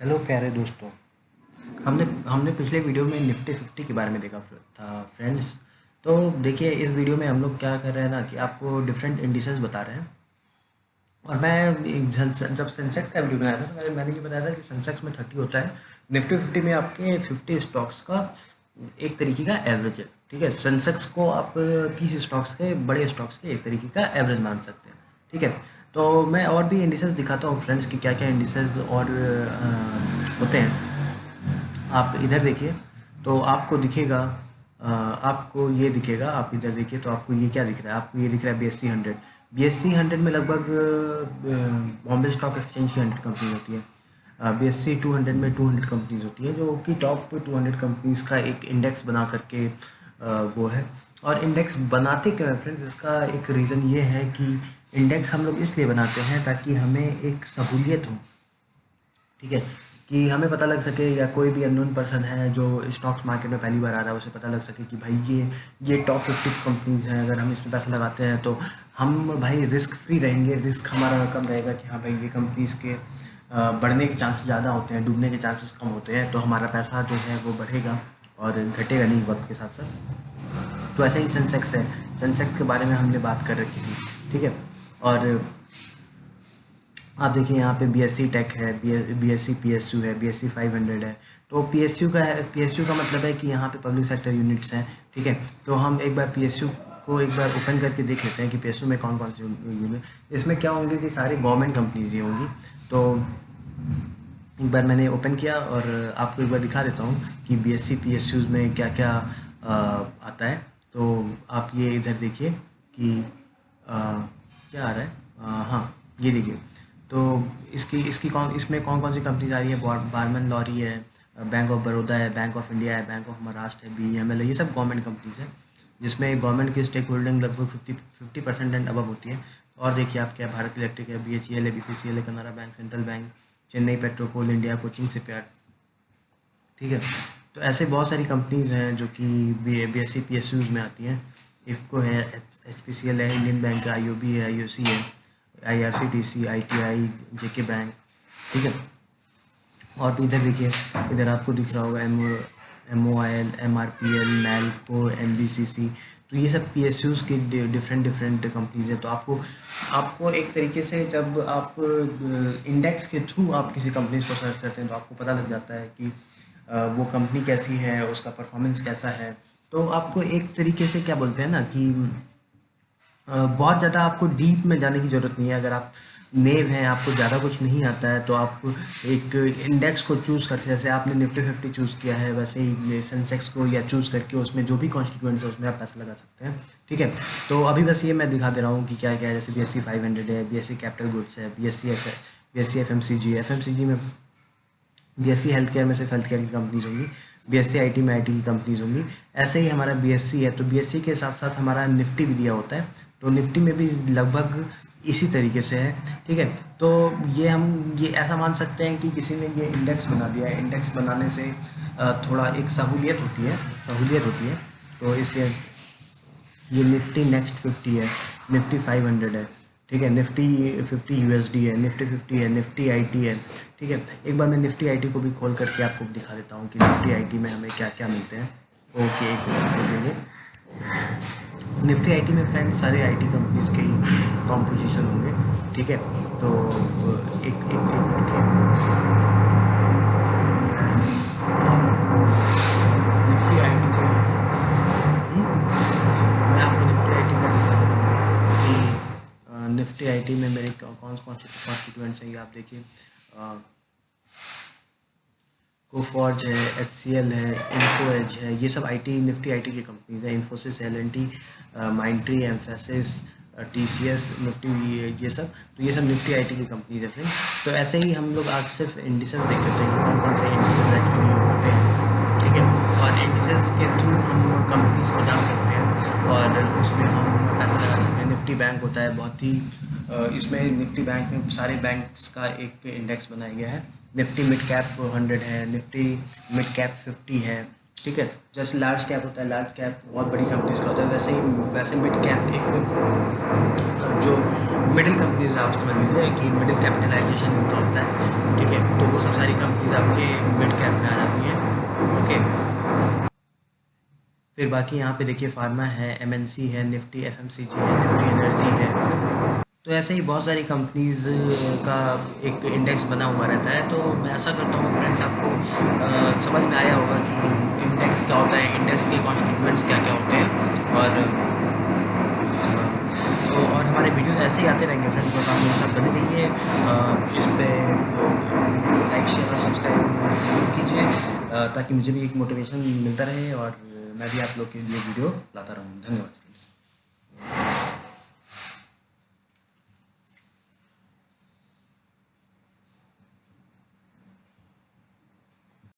Hello प्यारे दोस्तों। हमने हमने पिछले वीडियो में निफ्टी 50 के बारे में देखा था फ्रेंड्स। तो देखिए, इस वीडियो में हम लोग क्या कर रहे हैं ना कि आपको डिफरेंट इंडिसेस बता रहे हैं। और मैं जब सेंसेक्स का वीडियो बनाया था तो मैंने ये बताया था कि सेंसेक्स में 30 होता है, निफ्टी 50 में आपके 50 स्टॉक्स का एक तरीके का एवरेज है। ठीक है, सेंसेक्स को आप 30 स्टॉक्स के, बड़े स्टॉक्स के एक तरीके का एवरेज मान सकते हैं। ठीक है, तो मैं और भी इंडिसेस दिखाता हूँ फ्रेंड्स कि क्या क्या इंडिसेस और होते हैं। आप इधर देखिए तो आपको दिखेगा, आपको ये दिखेगा। आप इधर देखिए तो आपको ये क्या दिख रहा है, आपको ये दिख रहा है BSE 100। BSE 100 में लगभग बॉम्बे स्टॉक एक्सचेंज की 100 कंपनी होती है। BSE 200 में 200 कंपनीज होती है, जो कि टॉप 200 कंपनीज का एक इंडेक्स बना करके वो है। और इंडेक्स बनाते क्यों हैं फ्रेंड्स, इसका एक रीज़न ये है कि इंडेक्स हम लोग इसलिए बनाते हैं ताकि हमें एक सहूलियत हो। ठीक है, कि हमें पता लग सके, या कोई भी अननोन पर्सन है जो स्टॉक्स मार्केट में पहली बार आ रहा है, उसे पता लग सके कि भाई ये टॉप 50 कंपनीज हैं। अगर हम इसमें पैसा लगाते हैं तो हम भाई रिस्क फ्री रहेंगे, रिस्क हमारा कम रहेगा कि हाँ भाई ये कंपनीज के बढ़ने के चांसेस ज़्यादा होते हैं, डूबने के चांसेस कम होते हैं। तो हमारा पैसा जो है वो बढ़ेगा और घटेगा नहीं वक्त के साथ साथ। तो ऐसा ही सेंसेक्स है, सेंसेक्स के बारे में हमने बात कर रखी थी। ठीक है, और आप देखिए यहाँ पे BSE टेक है, BSE PSU है, BSE 500 है। तो PSU का है, PSU का मतलब है कि यहाँ पे पब्लिक सेक्टर यूनिट्स हैं। ठीक है, तो हम एक बार PSU को एक बार ओपन करके देख लेते हैं कि PSU में कौन कौन सी यूनिट। इसमें क्या होंगे कि सारी गवर्नमेंट कंपनीज ही होंगी। तो एक बार मैंने ओपन किया और आपको एक बार दिखा देता हूँ कि BSE PSUs में क्या क्या आता है। तो आप ये इधर देखिए कि क्या आ रहा है। हाँ, ये देखिए। तो इसमें कौन कौन सी कंपनीज आ रही है। बार्मन लॉरी है, बैंक ऑफ बड़ौदा है, बैंक ऑफ इंडिया है, बैंक ऑफ महाराष्ट्र है, BEML है। ये सब गवर्नमेंट कंपनीज है जिसमें गवर्नमेंट की स्टेक होल्डिंग लगभग 50% एंड अबव होती है। और देखिए आप क्या, भारत इलेक्ट्रिक है, BHEL है, BPCL है, Canara bank, central bank, Chennai पेट्रोकोल, इंडिया कोचिंग शिपयार्ड। ठीक है, तो ऐसे बहुत सारी कंपनीज हैं जो कि BSE PSUs में आती हैं। इफ़को है, HPCL है, इंडियन बैंक है, IOB है, IOC है, IRCTC, ITI, JK बैंक। ठीक है, और भी इधर देखिए, इधर आपको दिख रहा होगा MOIL, MRPL, NALCO, NBCC। तो ये सब PSUs की डिफरेंट डिफरेंट कंपनीज है। तो आपको एक तरीके से जब आप इंडेक्स के थ्रू आप किसी कंपनीज को सर्च करते हैं तो आपको पता लग जाता है कि वो कंपनी कैसी है, उसका परफॉर्मेंस कैसा है। तो आपको एक तरीके से क्या बोलते हैं ना कि बहुत ज़्यादा आपको डीप में जाने की ज़रूरत नहीं है। अगर आप नेव हैं, आपको ज़्यादा कुछ नहीं आता है, तो आप एक इंडेक्स को चूज़ करके, जैसे आपने निफ्टी 50 चूज़ किया है, वैसे ही सेंसेक्स को या चूज़ करके उसमें जो भी कॉन्स्टिट्यूएंट्स है उसमें आप पैसा लगा सकते हैं। ठीक है, तो अभी बस ये मैं दिखा दे रहा हूँ कि क्या क्या है। जैसे BSE 500 है, BSE कैपिटल गुड्स है, BSE FMCG है। FMCG में BSE हेल्थ केयर में सिर्फ हेल्थ केयर की कंपनीज होंगी, BSE IT में IT की कंपनीज होंगी। ऐसे ही हमारा BSE है, तो BSE के साथ साथ हमारा निफ्टी भी दिया होता है। तो निफ्टी में भी लगभग इसी तरीके से है। ठीक है, तो ये ऐसा मान सकते हैं कि किसी ने ये इंडेक्स बना दिया है। इंडेक्स बनाने से थोड़ा एक सहूलियत होती है। तो इसलिए ये निफ्टी नेक्स्ट 50 है, निफ्टी 500 है। ठीक है, निफ्टी 50 USD है, निफ्टी 50 है, निफ्टी IT है। ठीक है, एक बार मैं निफ्टी IT को भी खोल करके आपको दिखा देता हूँ कि निफ्टी IT में हमें क्या क्या मिलते हैं। ओके, एक मिनट खोलेंगे। निफ्टी IT में फ्रेंड्स सारे IT कंपनीज के ही कॉम्पोजिशन होंगे। ठीक है, तो एक मिनट रुकिए। निफ्टी IT को मैं आपको निफ्टी IT का दिखा दे रहा हूँ कि निफ्टी IT में मेरे कौन कौन से कॉन्स्टिट्यूएंट्स हैं। ये आप देखिए, कोफॉर्ज है, HCL है, इन्फो एज है। ये सब निफ्टी IT की कंपनीज है। Infosys, L&T, माइंट्री, emphasis, TCS, Nifty, ये सब। तो ये सब निफ्टी IT की कंपनीज है फ्रेंड। तो ऐसे ही हम लोग आज सिर्फ इंडिसेस देख लेते हैं कि कौन कौन से इंडिसेस एक्चुअली होते हैं। ठीक है, और इंडिसेस के थ्रू हम कंपनीज को जान सकते हैं और उसमें हम पैसा लगा सकते हैं। निफ्टी बैंक होता है बहुत ही इसमें निफ्टी बैंक में सारे बैंक्स का एक इंडेक्स बनाया गया है। निफ्टी मिड कैप 100 है, निफ्टी मिड कैप 50 है, ठीक है। जैसे लार्ज कैप होता है, लार्ज कैप बहुत बड़ी कंपनीज का होता है, वैसे मिड कैप एक जो मिडिल कंपनीज आप समझ लीजिए कि मिडिल कैपिटलाइजेशन इनका होता है, ठीक है। तो वो सब सारी कंपनीज आपके मिड कैप में आ जाती हैं, ओके। फिर बाकी यहाँ पे देखिए फार्मा है, एमएनसी है, निफ्टी एफएमसीजी है, निफ्टी एनर्जी है। तो ऐसे ही बहुत सारी कंपनीज का एक इंडेक्स बना हुआ रहता है। तो मैं ऐसा करता हूँ फ्रेंड्स, आपको समझ में आया होगा कि इंडेक्स क्या होता है, इंडेक्स के कॉन्स्टिट्यूएंट्स क्या क्या होते हैं। तो और हमारे वीडियोस ऐसे ही आते रहेंगे फ्रेंड्स, बस आप मेरे साथ बने रहिए। इस पे लाइक शेयर और सब्सक्राइब जरूर कीजिए, ताकि मुझे भी एक मोटिवेशन मिलता रहे और मैं भी आप लोग के लिए वीडियो लाता रहूँ। धन्यवाद फ्रेंड्स।